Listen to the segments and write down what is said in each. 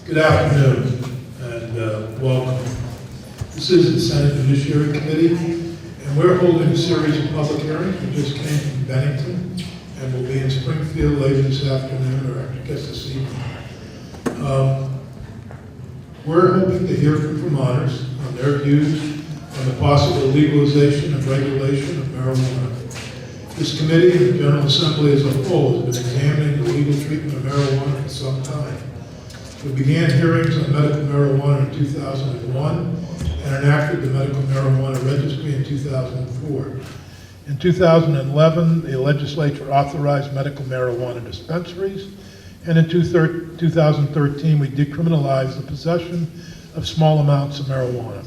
Good afternoon and welcome. This is the Senate Judiciary Committee, and we're holding a series of public hearings. We just came from Bennington and we'll be in Springfield later this afternoon, or I guess this evening. We're hoping to hear from Vermonters on their views on the possible legalization and regulation of marijuana. This committee and the General Assembly as a whole has been examining the legal treatment of marijuana for some time. We began hearings on medical marijuana in 2001 and enacted the Medical Marijuana Registry in 2004. In 2011, the legislature authorized medical marijuana dispensaries, and in 2013, we decriminalized the possession of small amounts of marijuana.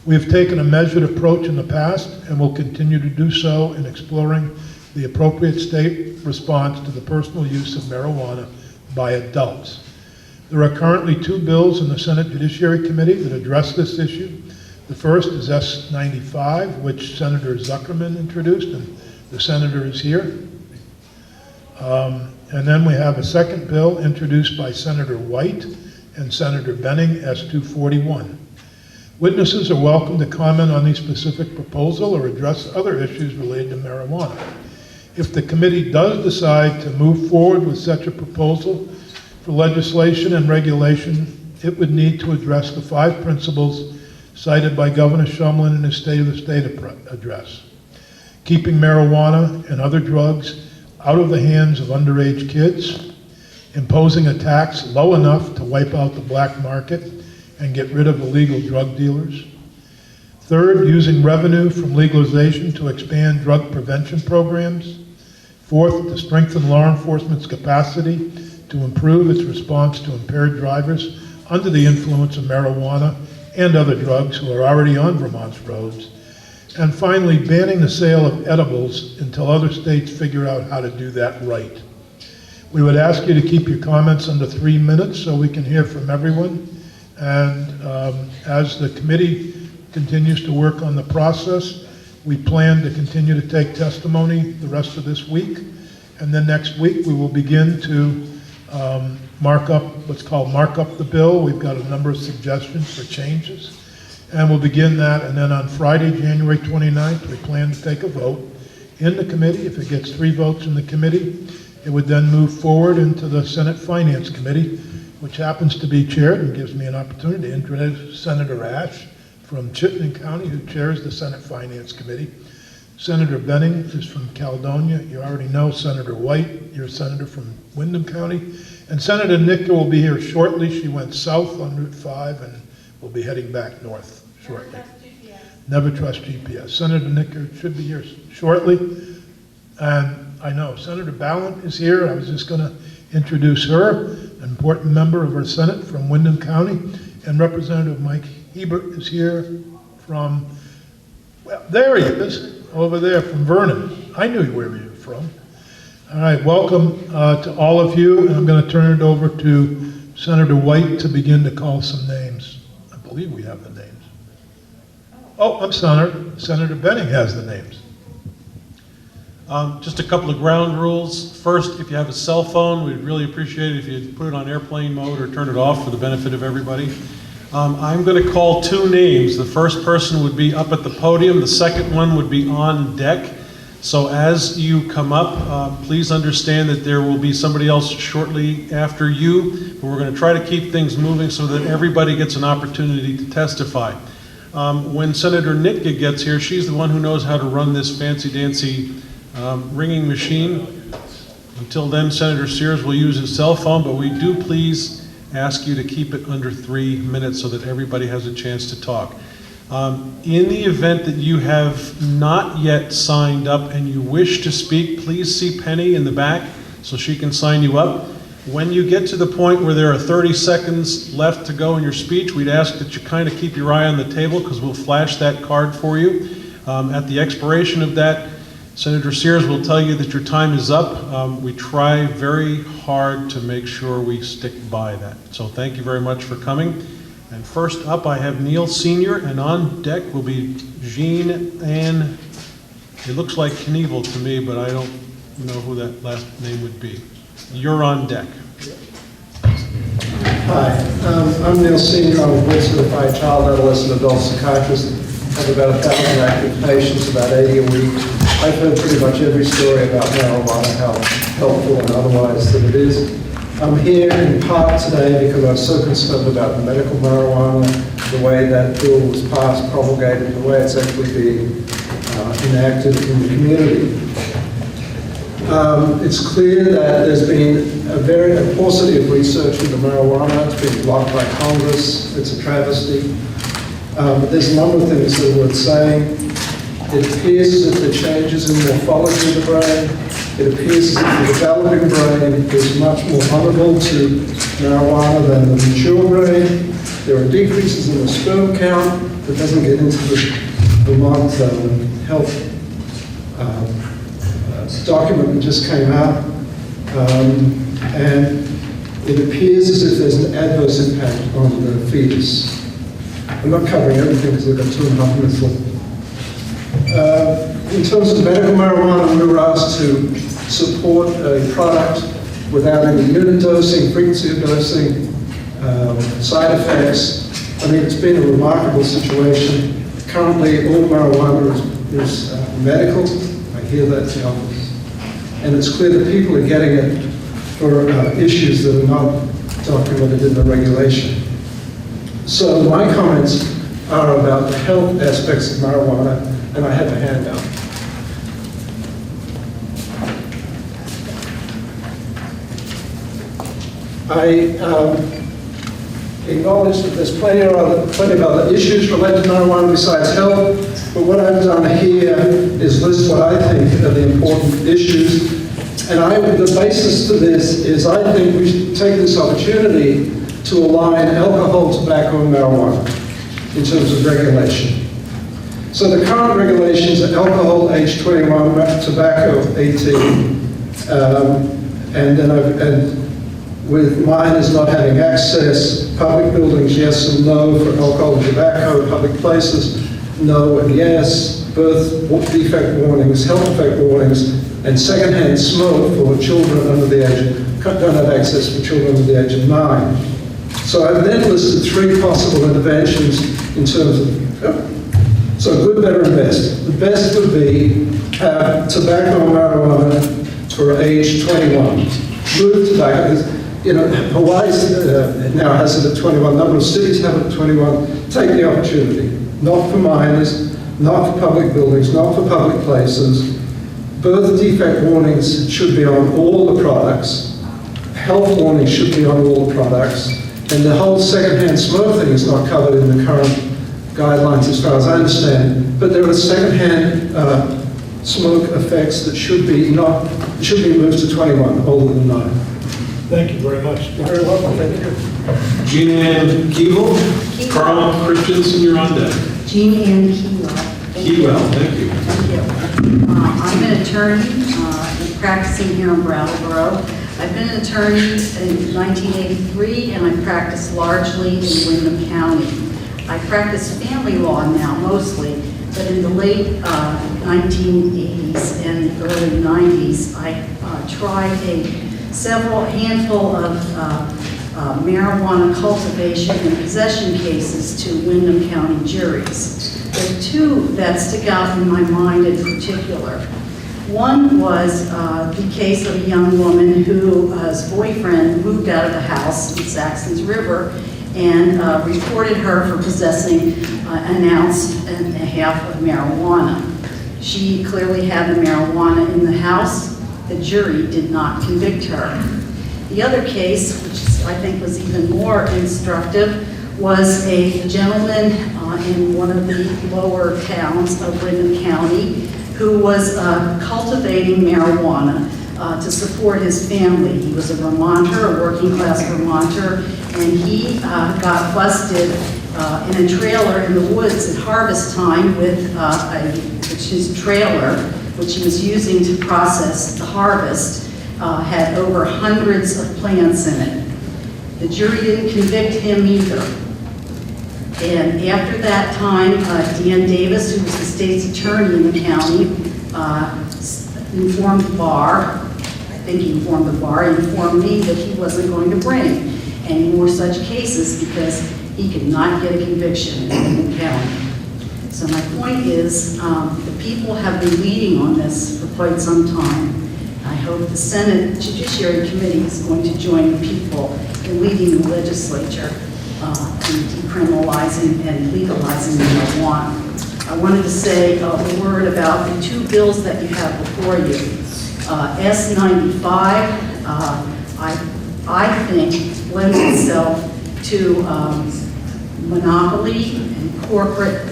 We have taken a measured approach in the past and will continue to do so in exploring the appropriate state response to the personal use of marijuana by adults. There are currently two bills in the Senate Judiciary Committee that address this issue. The first is S-95, which Senator Zuckerman introduced, and the senator is here. And then we have a second bill introduced by Senator White and Senator Benning, S-241. Witnesses are welcome to comment on these specific proposal or address other issues related to marijuana. If the committee does decide to move forward with such a proposal for legislation and regulation, it would need to address the 5 principles cited by Governor Shumlin in his State of the State address. Keeping marijuana and other drugs out of the hands of underage kids, imposing a tax low enough to wipe out the black market and get rid of illegal drug dealers. Third, using revenue from legalization to expand drug prevention programs. Fourth, to strengthen law enforcement's capacity to improve its response to impaired drivers under the influence of marijuana and other drugs who are already on Vermont's roads. And finally, banning the sale of edibles until other states figure out how to do that right. We would ask you to keep your comments under 3 minutes so we can hear from everyone. And as the committee continues to work on the process, we plan to continue to take testimony the rest of this week. And then next week, we will begin to mark up what's called mark up the bill. We've got a number of suggestions for changes. And we'll begin that. And then on Friday, January 29th, we plan to take a vote in the committee. If it gets 3 votes in the committee, it would then move forward into the Senate Finance Committee, which happens to be chaired and gives me an opportunity to introduce Senator Ash from Chittenden County, who chairs the Senate Finance Committee. Senator Benning is from Caledonia. You already know Senator White. You're a senator from Windham County. And Senator Nicker will be here shortly. She went south on Route 5 and will be heading back north shortly. Never trust GPS. Senator Nicker should be here shortly. And I know Senator Ballant is here. I was just going to introduce her, an important member of our Senate from Windham County, and Representative Mike Hebert is here from, well, there he is, over there from Vernon. I knew where you were from. All right, welcome to all of you, and I'm going to turn it over to Senator White to begin to call some names. I believe we have the names. Oh, I'm sorry, Senator Benning has the names. Just a couple of ground rules. First, if you have a cell phone, we'd really appreciate it if you put it on airplane mode or turn it off for the benefit of everybody. I'm going to call 2 names. The first person would be up at the podium. The second one would be on deck. So as you come up, please understand that there will be somebody else shortly after you, but we're going to try to keep things moving so that everybody gets an opportunity to testify. When Senator Nitka gets here, she's the one who knows how to run this fancy-dancy ringing machine. Until then, Senator Sears will use his cell phone, but we do please ask you to keep it under 3 minutes so that everybody has a chance to talk. In the event that you have not yet signed up and you wish to speak, please see Penny in the back so she can sign you up. When you get to the point where there are 30 seconds left to go in your speech, we'd ask that you kind of keep your eye on the table because we'll flash that card for you. At the expiration of that, Senator Sears will tell you that your time is up. We try very hard to make sure we stick by that. So thank you very much for coming. And first up, I have Neil Sr., and on deck will be Jean Ann. It looks like Knievel to me, but I don't know who that last name would be. You're on deck. Hi, I'm Neil Senior. I'm a board-certified child, adolescent, adult psychiatrist. I have about 1,000 active patients, about 80 a week. I've heard pretty much every story about marijuana, how helpful and otherwise that it is. I'm here in part today because I'm so concerned about the medical marijuana, the way that bill was passed, promulgated, the way it's actually being enacted in the community. It's clear that there's been a paucity of research into marijuana. It's been blocked by Congress. It's a travesty. But there's a number of things that are worth saying. It appears as if the changes in morphology of the brain, it appears as if the developing brain is much more vulnerable to marijuana than the mature brain. There are decreases in the sperm count. That doesn't get into the Vermont health document that just came out. And it appears as if there's an adverse impact on the fetus. I'm not covering everything because I've got 2.5 minutes left. In terms of medical marijuana, we were asked to support a product without any unit dosing, frequency of dosing, side effects. I mean, it's been a remarkable situation. Currently, all marijuana is medical. I hear that in the office. And it's clear that people are getting it for issues that are not documented in the regulation. So my comments are about the health aspects of marijuana, and I have a handout. I acknowledge that there's plenty of other issues related to marijuana besides health, but what I've done here is list what I think are the important issues. And the basis to this is I think we should take this opportunity to align alcohol, tobacco, and marijuana in terms of regulation. So the current regulations are alcohol, age 21, tobacco, 18, with minors not having access, public buildings, yes and no for alcohol and tobacco, public places, no and yes, birth defect warnings, health defect warnings, and secondhand smoke for children under the age, don't have access for children under the age of 9. So I've then listed 3 possible interventions in terms of, so good, better, and best. The best would be tobacco and marijuana for age 21. Move tobacco. You know, Hawaii now has it at 21. A number of cities have it at 21. Take the opportunity. Not for minors, not for public buildings, not for public places. Birth defect warnings should be on all the products. Health warnings should be on all the products. And the whole secondhand smoke thing is not covered in the current guidelines as far as I understand. But there are secondhand smoke effects that should be moved to 21, older than 9. Thank you very much. You're very welcome. Thank you. Jean Ann Keeble, Carl Christensen, you're on deck. Jean Ann Keywell. Keywell, thank you. Thank you. I'm an attorney practicing here in Brattleboro. I've been an attorney in 1983, and I practice largely in Windham County. I practice family law now, mostly, but in the late 1980s and early 90s, I tried a handful of marijuana cultivation and possession cases to Windham County juries. There are 2 that stick out in my mind in particular. One was the case of a young woman whose boyfriend moved out of the house in Saxon's River and reported her for possessing an ounce and a half of marijuana. She clearly had the marijuana in the house. The jury did not convict her. The other case, which I think was even more instructive, was a gentleman in one of the lower towns of Windham County who was cultivating marijuana to support his family. He was a Vermonter, a working class Vermonter, and he got busted in a trailer in the woods at harvest time with his trailer, which he was using to process the harvest, had over hundreds of plants in it. The jury didn't convict him either. And after that time, Dan Davis, who was the state's attorney in the county, informed the bar, I think he informed the bar, informed me that he wasn't going to bring any more such cases because he could not get a conviction in Windham County. So my point is, the people have been leading on this for quite some time. I hope the Senate Judiciary Committee is going to join the people in leading the legislature in decriminalizing and legalizing marijuana. I wanted to say a word about the two bills that you have before you. S95, I think, lends itself to monopoly and corporate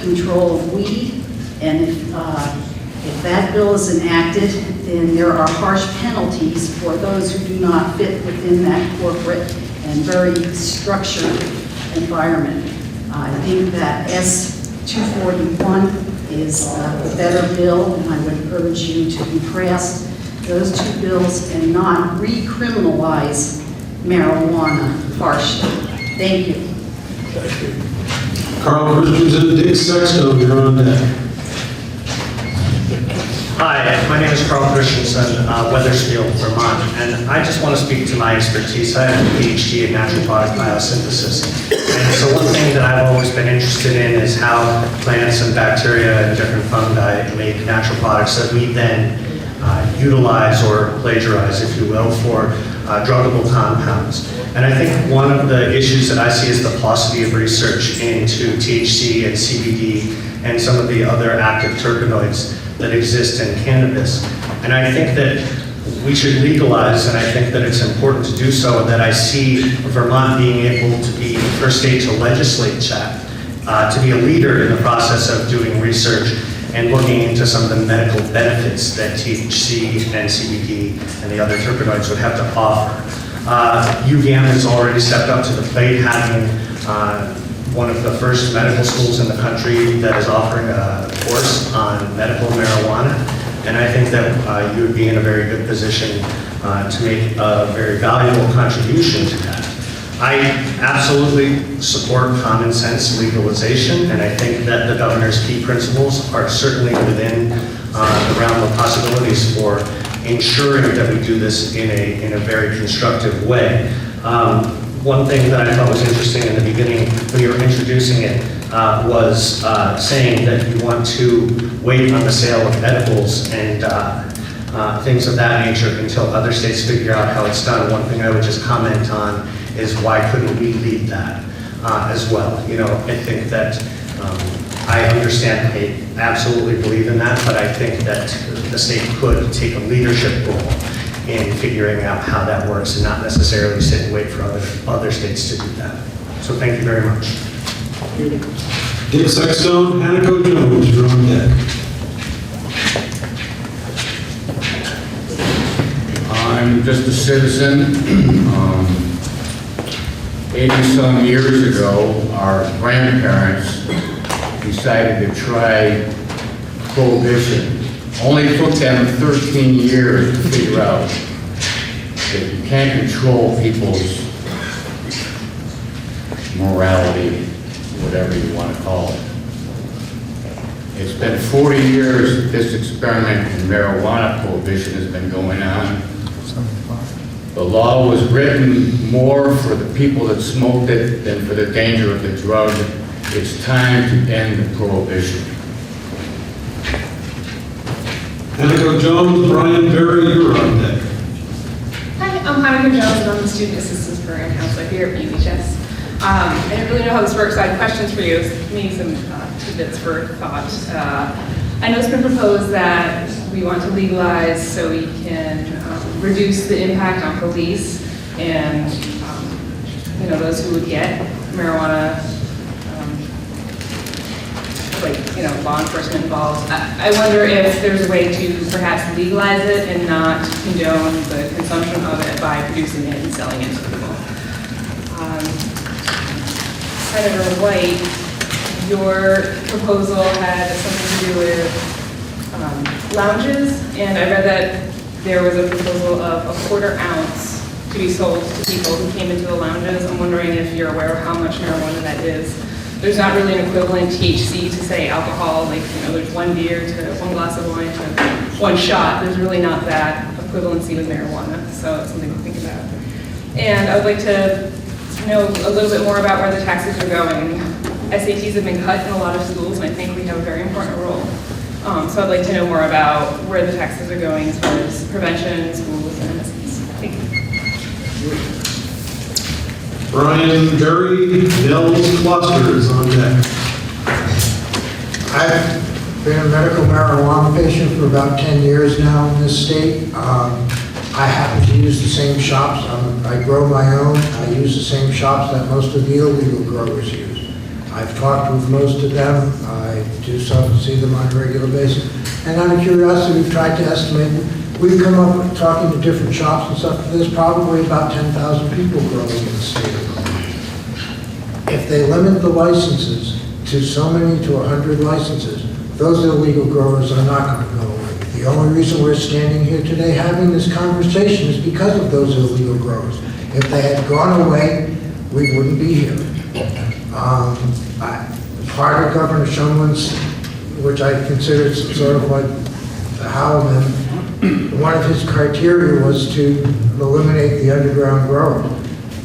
control of weed, and if that bill is enacted, then there are harsh penalties for those who do not fit within that corporate and very structured environment. I think that S241 is the better bill, and I would urge you to contrast those two bills and not recriminalize marijuana harshly. Thank you. Carl Christensen, Dick Sexton, you're on deck. Hi, my name is Carl Christensen, Weathersfield, Vermont, and I just want to speak to my expertise. I have a PhD in natural product biosynthesis. And so one thing that I've always been interested in is how plants and bacteria and different fungi make natural products that we then utilize or plagiarize, if you will, for druggable compounds. And I think one of the issues that I see is the paucity of research into THC and CBD and some of the other active terpenoids that exist in cannabis. And I think that we should legalize, and I think that it's important to do so, and that I see Vermont being able to be the first state to legislate that, to be a leader in the process of doing research and looking into some of the medical benefits that THC and CBD and the other terpenoids would have to offer. UVM has already stepped up to the plate, having one of the first medical schools in the country that is offering a course on medical marijuana. And I think that you would be in a very good position to make a very valuable contribution to that. I absolutely support common sense legalization, and I think that the governor's key principles are certainly within the realm of possibilities for ensuring that we do this in a very constructive way. One thing that I thought was interesting in the beginning when you were introducing it was saying that you want to wait on the sale of edibles and things of that nature until other states figure out how it's done. One thing I would just comment on is why couldn't we lead that as well? You know, I think that I understand, I absolutely believe in that, but I think that the state could take a leadership role in figuring out how that works and not necessarily sit and wait for other states to do that. So thank you very much. Dick Sexton, Hannako Jones, you're on deck. I'm just a citizen. 80-some years ago, our grandparents decided to try prohibition. Only took them 13 years to figure out that you can't control people's morality, whatever you want to call it. It's been 40 years that this experiment in marijuana prohibition has been going on. The law was written more for the people that smoked it than for the danger of the drug. It's time to end the prohibition. Hannako Jones, Brian Berry, you're on deck. Hi, I'm Hannako Jones, and I'm the Student Assistance Program Counselor here at BCTV. I don't really know how this works, so I have questions for you, maybe some tidbits for thought. I know it's been proposed that we want to legalize so we can reduce the impact on police and you know, those who would get marijuana, law enforcement involved. I wonder if there's a way to perhaps legalize it and not condone the consumption of it by producing it and selling it to people. Senator White, your proposal had something to do with lounges, and I read that there was a proposal of a 1/4 ounce to be sold to people who came into the lounges. I'm wondering if you're aware of how much marijuana that is. There's not really an equivalent THC to, say, alcohol, like, there's 1 beer to 1 glass of wine to 1 shot. There's really not that equivalency with marijuana, so it's something to think about. And I would like to know a little bit more about where the taxes are going. SATs have been cut in a lot of schools, and I think we have a very important role. So I'd like to know more about where the taxes are going as far as prevention, schools, and SATs. Thank you. Brian Berry, Nels Cluster is on deck. I've been a medical marijuana patient for about 10 years now in this state. I happen to use the same shops. I grow my own. I use the same shops that most of the illegal growers use. I've talked with most of them. I do see them on a regular basis. And out of curiosity, we've tried to estimate. We've come up with talking to different shops and stuff. There's probably about 10,000 people growing in the state of Vermont. If they limit the licenses to so many, to 100 licenses, those illegal growers are not going to go away. The only reason we're standing here today having this conversation is because of those illegal growers. If they had gone away, we wouldn't be here. Part of Governor Shumlin's, which I consider sort of like the Howland, one of his criteria was to eliminate the underground grower.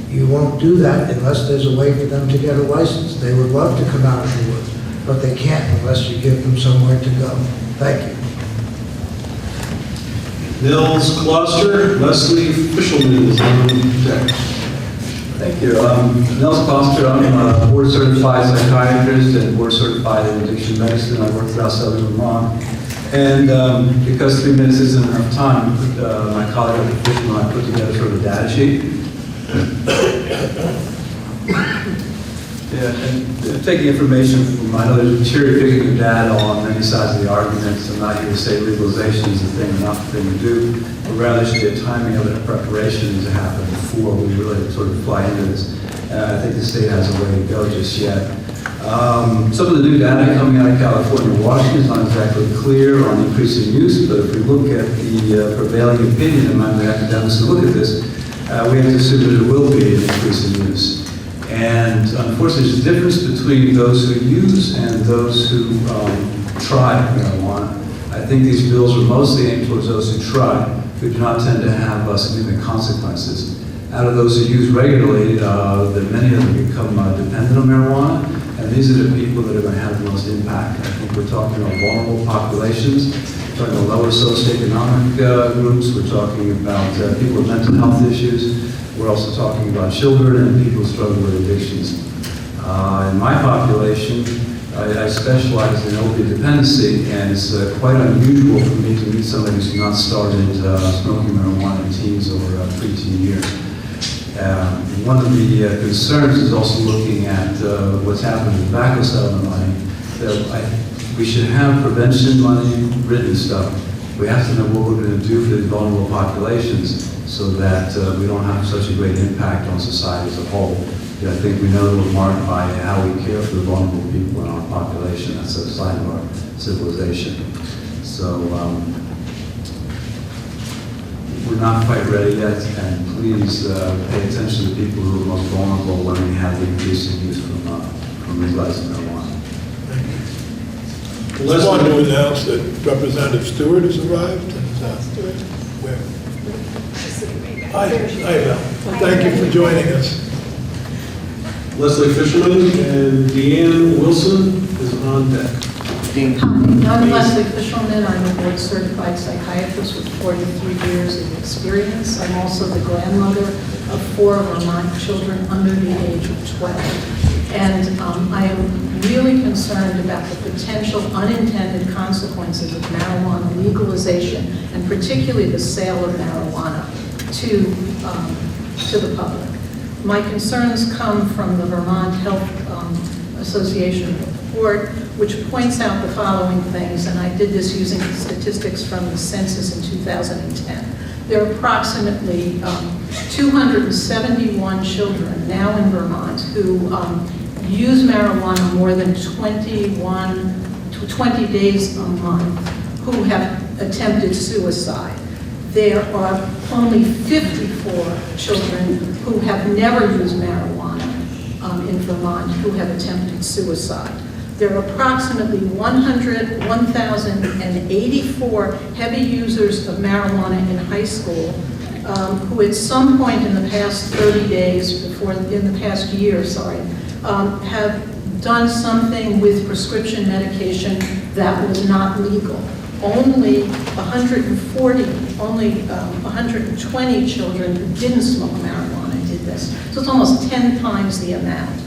You won't do that unless there's a way for them to get a license. They would love to come out of the woods, but they can't unless you give them somewhere to go. Thank you. Nels Cluster, Leslie Fishelman is on deck. Thank you. Nels Foster, I'm a board certified psychiatrist and board certified in addiction medicine. I work throughout Southern Vermont. And because 3 minutes isn't enough time, my colleague Dr. Fisherman and I put together sort of a data sheet. Yeah, and taking information from, I know there's cherry picking of data on many sides of the arguments. I'm not here to say legalization is the thing or not the thing to do, but rather should be a timing of it, a preparation to happen before we really sort of fly into this. I think the state has a way to go just yet. Some of the new data coming out of California and Washington is not exactly clear on increasing use, but if we look at the prevailing opinion among the academics who look at this, we have to assume that there will be an increase in use. And unfortunately, there's a difference between those who use and those who try marijuana. I think these bills are mostly aimed towards those who try, who do not tend to have significant consequences. Out of those who use regularly, many of them become dependent on marijuana, and these are the people that are going to have the most impact. I think we're talking about vulnerable populations, we're talking about lower socioeconomic groups, we're talking about people with mental health issues. We're also talking about children and people who struggle with addictions. In my population, I specialize in opiate dependency, and it's quite unusual for me to meet somebody who's not started smoking marijuana in teens or preteen years. One of the concerns is also looking at what's happened with tobacco settlement money. We should have prevention money, written stuff. We have to know what we're going to do for these vulnerable populations so that we don't have such a great impact on society as a whole. I think we know that we're marked by how we care for the vulnerable people in our population. That's a sign of our civilization. So we're not quite ready yet, and please pay attention to people who are most vulnerable when we have the increasing use from legalized marijuana. I just wanted to announce that Representative Stewart has arrived. And, where? Hi, Val. Thank you for joining us. Leslie Fisherman and Deanne Wilson is on deck. I'm Leslie Fisherman. I'm a board certified psychiatrist with 43 years of experience. I'm also the grandmother of 4 Vermont children under the age of 12. And I am really concerned about the potential unintended consequences of marijuana legalization, and particularly the sale of marijuana to the public. My concerns come from the Vermont Health Association report, which points out the following things, and I did this using statistics from the census in 2010. There are approximately 271 children now in Vermont who use marijuana more than 20 days a month who have attempted suicide. There are only 54 children who have never used marijuana in Vermont who have attempted suicide. There are approximately 1,084 heavy users of marijuana in high school who at some point in the past 30 days, in the past year, have done something with prescription medication that was not legal. Only 120 children who didn't smoke marijuana did this. So it's almost 10 times the amount.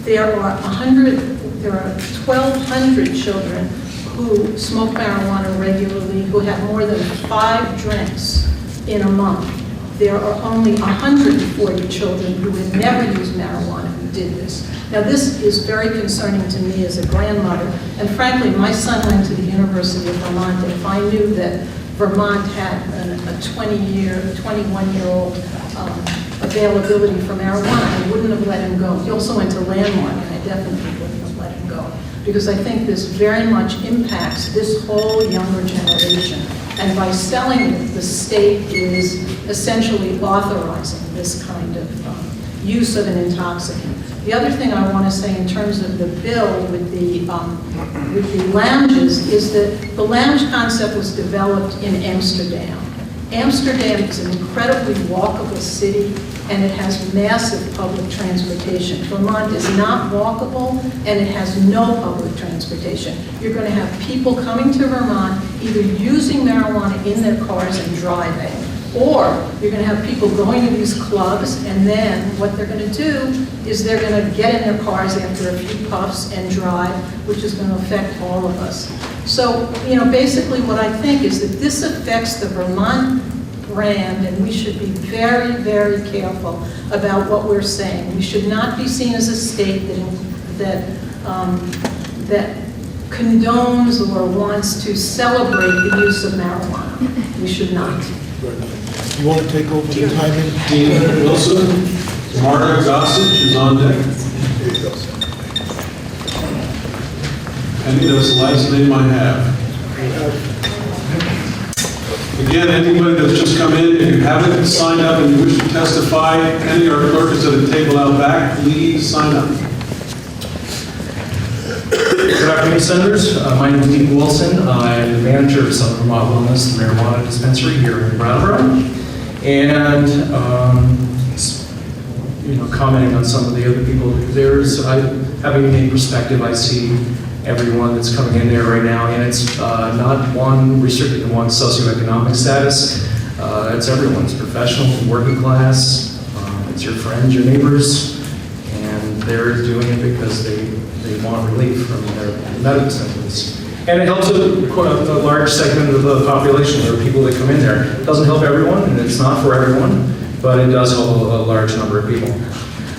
There are 1,200 children who smoke marijuana regularly, who have more than 5 drinks in a month. There are only 140 children who had never used marijuana who did this. Now, this is very concerning to me as a grandmother, and frankly, my son went to the University of Vermont, and if I knew that Vermont had a 21-year-old availability for marijuana, I wouldn't have let him go. He also went to Landmark, and I definitely wouldn't have let him go, because I think this very much impacts this whole younger generation. And by selling it, the state is essentially authorizing this kind of use of an intoxicant. The other thing I want to say in terms of the bill with the lounges is that the lounge concept was developed in Amsterdam. Amsterdam is an incredibly walkable city, and it has massive public transportation. Vermont is not walkable, and it has no public transportation. You're going to have people coming to Vermont either using marijuana in their cars and driving, or you're going to have people going to these clubs, and then what they're going to do is they're going to get in their cars after a few puffs and drive, which is going to affect all of us. So, basically what I think is that this affects the Vermont brand, and we should be very, very careful about what we're saying. We should not be seen as a state that condones or wants to celebrate the use of marijuana. We should not. You want to take over the timing? Dean Wilson, Marta Gossage is on deck. Penny, that's the last name I have. Again, anybody that's just come in, if you haven't signed up and you wish to testify, Penny, our clerk is at a table out back, please sign up. Good afternoon, Senators. My name is Dean Wilson. I'm the manager of Southern Vermont Wellness, the marijuana dispensary here in Brattleboro. And, commenting on some of the other people, having a unique perspective, I see everyone that's coming in there right now, and it's not one restricted to one socioeconomic status. It's everyone's professional, working class. It's your friends, your neighbors, and they're doing it because they want relief from their medical symptoms. And it helps a large segment of the population. There are people that come in there. It doesn't help everyone, and it's not for everyone, but it does help a large number of people.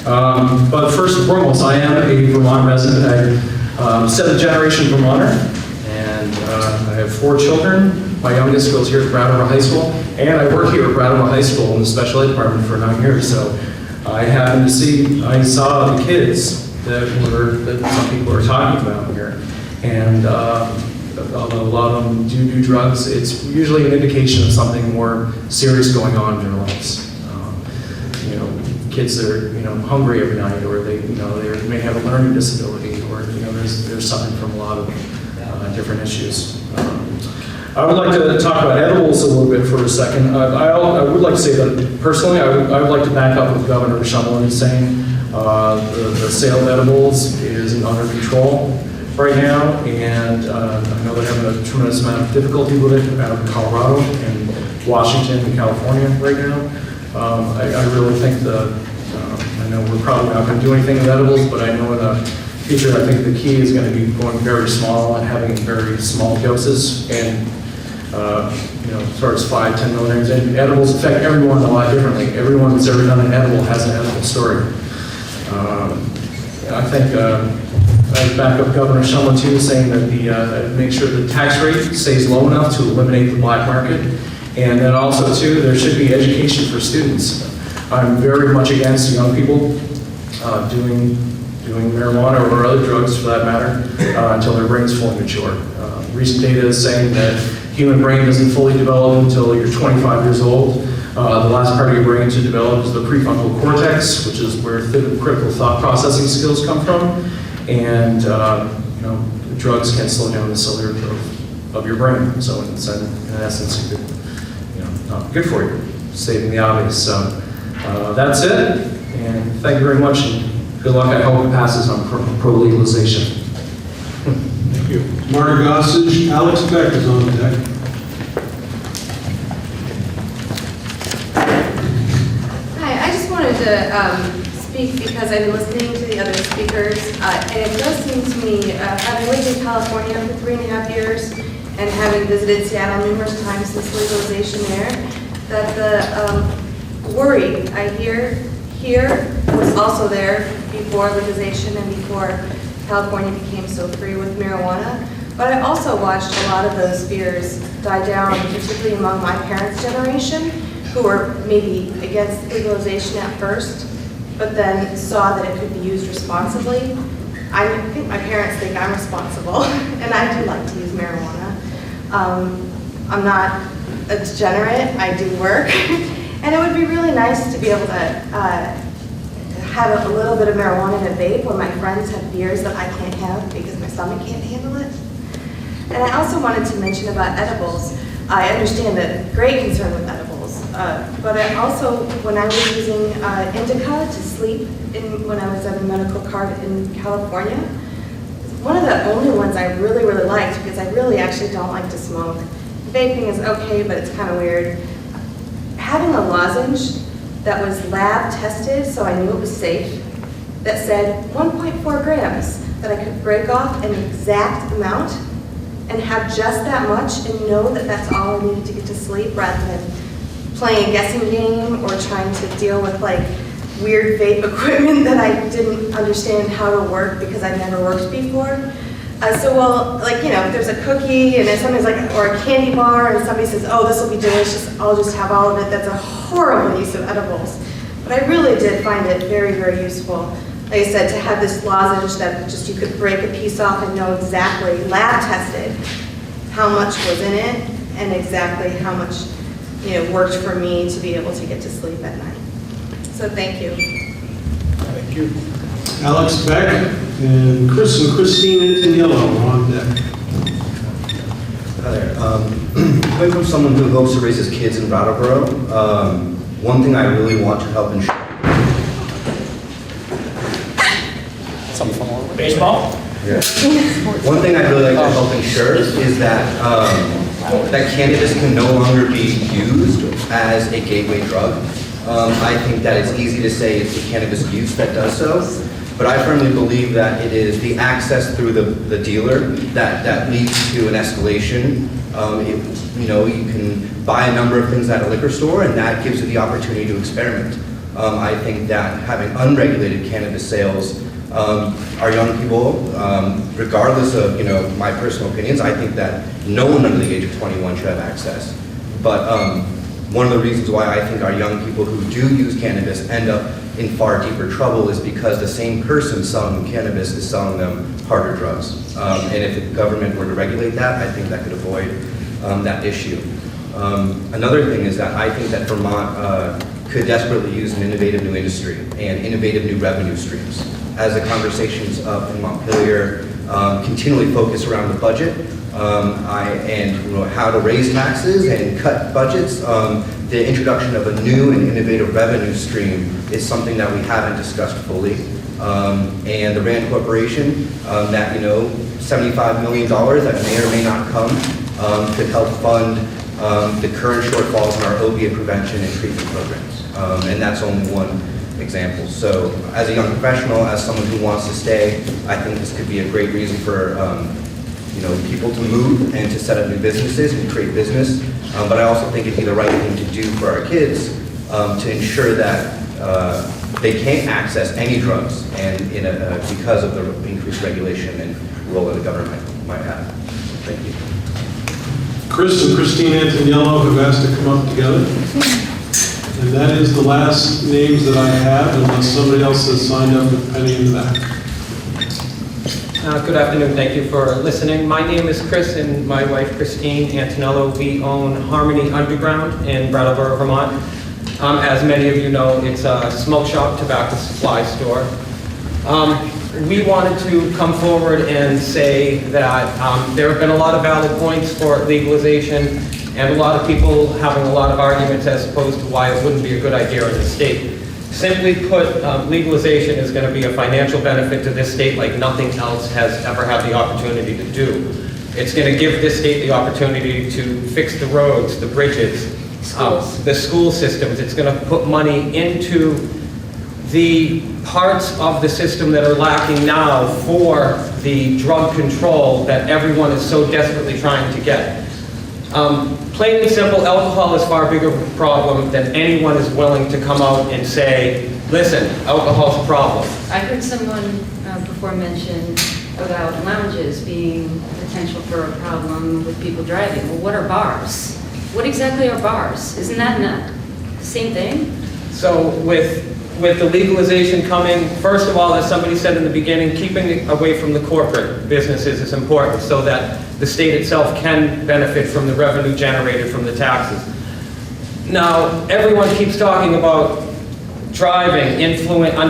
But first and foremost, I am a Vermont resident. I'm 7th generation Vermonter, and I have 4 children. My youngest goes here at Brattleboro High School, and I work here at Brattleboro High School in the special ed department for 9 years. So I saw the kids that some people are talking about here. And although a lot of them do drugs, it's usually an indication of something more serious going on in their lives. Kids that are hungry every night, or they may have a learning disability, or they're suffering from a lot of different issues. I would like to talk about edibles a little bit for a second. I would like to say that personally, I would like to back up with Governor Shumlin in saying the sale of edibles isn't under control right now, and I know they're having a tremendous amount of difficulty with it out of Colorado and Washington and California right now. I really think I know we're probably not going to do anything with edibles, but I know in the future I think the key is going to be going very small and having very small doses, and as far as 5-10 milligrams. And edibles affect everyone a lot differently. Everyone that's ever done an edible has an edible story. I think I back up Governor Shumlin too, saying that make sure the tax rate stays low enough to eliminate the black market, and then also too there should be education for students. I'm very much against young people doing marijuana or other drugs for that matter until their brain's fully mature. Recent data is saying that human brain doesn't fully develop until you're 25 years old. The last part of your brain to develop is the prefrontal cortex, which is where critical thought processing skills come from. And drugs can slow down the cellular growth of your brain. So in essence, not good for you. stating the obvious. So that's it, and thank you very much, and good luck. I hope it passes on pro-legalization. Thank you. Marta Gossage, Alex Beck is on deck. Hi, I just wanted to speak because I've been listening to the other speakers, and it does seem to me, having lived in California for 3.5 years and having visited Seattle numerous times since legalization there, that the worry I hear here was also there before legalization and before California became so free with marijuana. But I also watched a lot of those fears die down, particularly among my parents' generation, who were maybe against legalization at first, but then saw that it could be used responsibly. I think my parents think I'm responsible, and I do like to use marijuana. I'm not a degenerate, I do work, and it would be really nice to be able to have a little bit of marijuana in a vape when my friends have beers that I can't have because my stomach can't handle it. And I also wanted to mention about edibles. I understand the great concern with edibles, but I also, when I was using indica to sleep when I was on a medical card in California, one of the only ones I really, really liked, because I really actually don't like to smoke. Vaping is okay, but it's kind of weird. Having a lozenge that was lab tested, so I knew it was safe, that said 1.4 grams, that I could break off an exact amount and have just that much and know that that's all I needed to get to sleep, rather than playing a guessing game or trying to deal with like weird vape equipment that I didn't understand how to work because I'd never worked before. So, well, like, you know, if there's a cookie and then somebody's like, or a candy bar and somebody says, oh, this will be delicious, I'll just have all of it, that's a horrible use of edibles. But I really did find it very, very useful. Like I said, to have this lozenge that just you could break a piece off and know exactly, lab tested, how much was in it and exactly how much, you know, worked for me to be able to get to sleep at night. So thank you. Thank you. Alex Beck and Chris and Christine Antoniello are on deck. Hi there. Coming from someone who hopes to raise his kids in Brattleboro, one thing I really want to help ensure. Baseball? Yeah. One thing I'd really like to help ensure is that that cannabis can no longer be used as a gateway drug. I think that it's easy to say it's the cannabis use that does so, but I firmly believe that it is the access through the dealer that leads to an escalation. You know, you can buy a number of things at a liquor store, and that gives you the opportunity to experiment. I think that having unregulated cannabis sales, our young people, regardless of, you know, my personal opinions, I think that no one under the age of 21 should have access. But one of the reasons why I think our young people who do use cannabis end up in far deeper trouble is because the same person selling them cannabis is selling them harder drugs. And if the government were to regulate that, I think that could avoid that issue. Another thing is that I think that Vermont could desperately use an innovative new industry and innovative new revenue streams. As the conversations up in Montpelier continually focus around the budget and you know, how to raise taxes and cut budgets, the introduction of a new and innovative revenue stream is something that we haven't discussed fully. And the RAND Corporation, that, you know, $75 million that may or may not come could help fund the current shortfalls in our opiate prevention and treatment programs. And that's only one example. So as a young professional, as someone who wants to stay, I think this could be a great reason for you know, people to move and to set up new businesses and create business. But I also think it'd be the right thing to do for our kids to ensure that they can't access any drugs and because of the increased regulation and role that the government might have. Thank you. Chris and Christine Antoniello have asked to come up together. And that is the last names that I have, unless somebody else has signed up with Penny in the back. Good afternoon, thank you for listening. My name is Chris and my wife Christine Antoniello. We own Harmony Underground in Brattleboro, Vermont. As many of you know, it's a smoke shop, tobacco supply store. We wanted to come forward and say that there have been a lot of valid points for legalization, and a lot of people having a lot of arguments as opposed to why it wouldn't be a good idea in the state. Simply put, legalization is going to be a financial benefit to this state like nothing else has ever had the opportunity to do. It's going to give this state the opportunity to fix the roads, the bridges, the school systems. It's going to put money into the parts of the system that are lacking now for the drug control that everyone is so desperately trying to get. Plain and simple, alcohol is far bigger of a problem than anyone is willing to come out and say, listen, alcohol's a problem. I heard someone before mention about lounges being potential for a problem with people driving. Well, what are bars? What exactly are bars? Isn't that the same thing? So with the legalization coming, first of all, as somebody said in the beginning, keeping away from the corporate businesses is important so that the state itself can benefit from the revenue generated from the taxes. Now, everyone keeps talking about driving,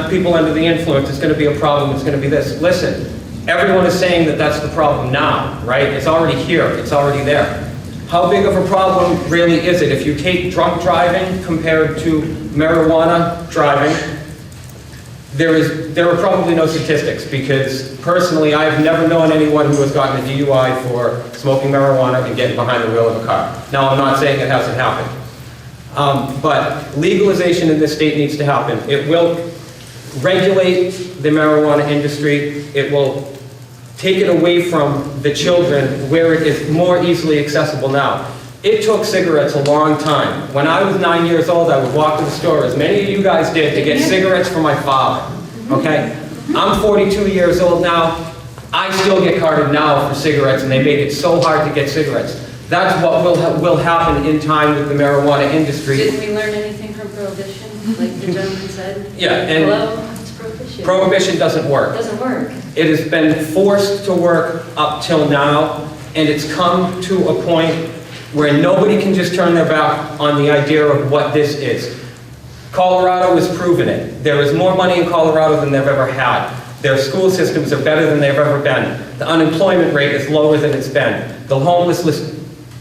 people under the influence, it's going to be a problem, it's going to be this. Listen, everyone is saying that that's the problem now, right? It's already here, it's already there. How big of a problem really is it? If you take drunk driving compared to marijuana driving, there are probably no statistics because personally I've never known anyone who has gotten a DUI for smoking marijuana and getting behind the wheel of a car. Now I'm not saying it hasn't happened. But legalization in this state needs to happen. It will regulate the marijuana industry. It will take it away from the children where it is more easily accessible now. It took cigarettes a long time. When I was 9 years old, I would walk to the store, as many of you guys did, to get cigarettes for my father, okay? I'm 42 years old now. I still get carded now for cigarettes, and they made it so hard to get cigarettes. That's what will happen in time with the marijuana industry. Didn't we learn anything from Prohibition, like the gentleman said? Yeah, and Hello, it's Prohibition. Prohibition doesn't work. It doesn't work. It has been forced to work up till now, and it's come to a point where nobody can just turn their back on the idea of what this is. Colorado has proven it. There is more money in Colorado than they've ever had. Their school systems are better than they've ever been. The unemployment rate is lower than it's been. The homelessness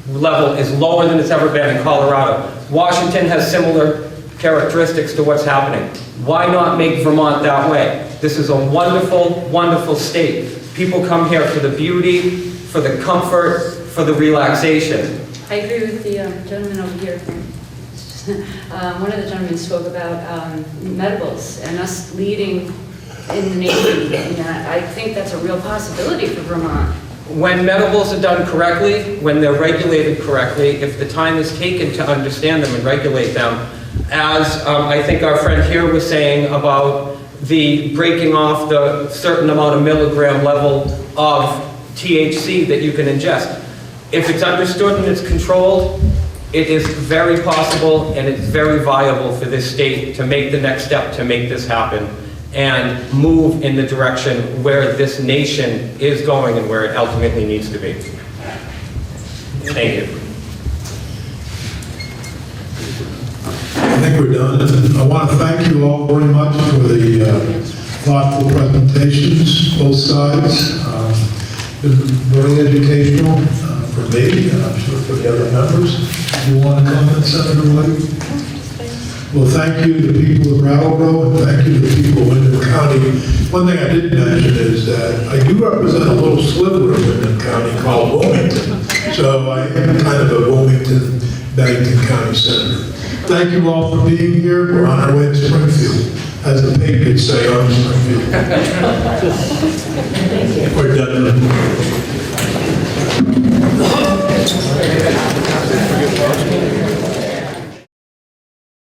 level is lower than it's ever been in Colorado. Washington has similar characteristics to what's happening. Why not make Vermont that way? This is a wonderful, wonderful state. People come here for the beauty, for the comfort, for the relaxation. I agree with the gentleman over here. One of the gentlemen spoke about medibles and us leading in the nation. And I think that's a real possibility for Vermont. When medibles are done correctly, when they're regulated correctly, if the time is taken to understand them and regulate them, as I think our friend here was saying about the breaking off the certain amount of milligram level of THC that you can ingest. If it's understood and it's controlled, it is very possible and it's very viable for this state to make the next step to make this happen and move in the direction where this nation is going and where it ultimately needs to be. Thank you. I think we're done. I want to thank you all very much for the thoughtful presentations, both sides. Been very educational for me, and I'm sure for the other members. Do you want to comment, Senator White? Well, thank you to the people of Brattleboro, and thank you to the people of Windham County. One thing I didn't mention is that I do represent a little sliver of Windham County called Wilmington. So I am kind of a Wilmington, Bennington County Senator. Thank you all for being here. We're on our way to Springfield, as the Patriots say on Springfield. We're done.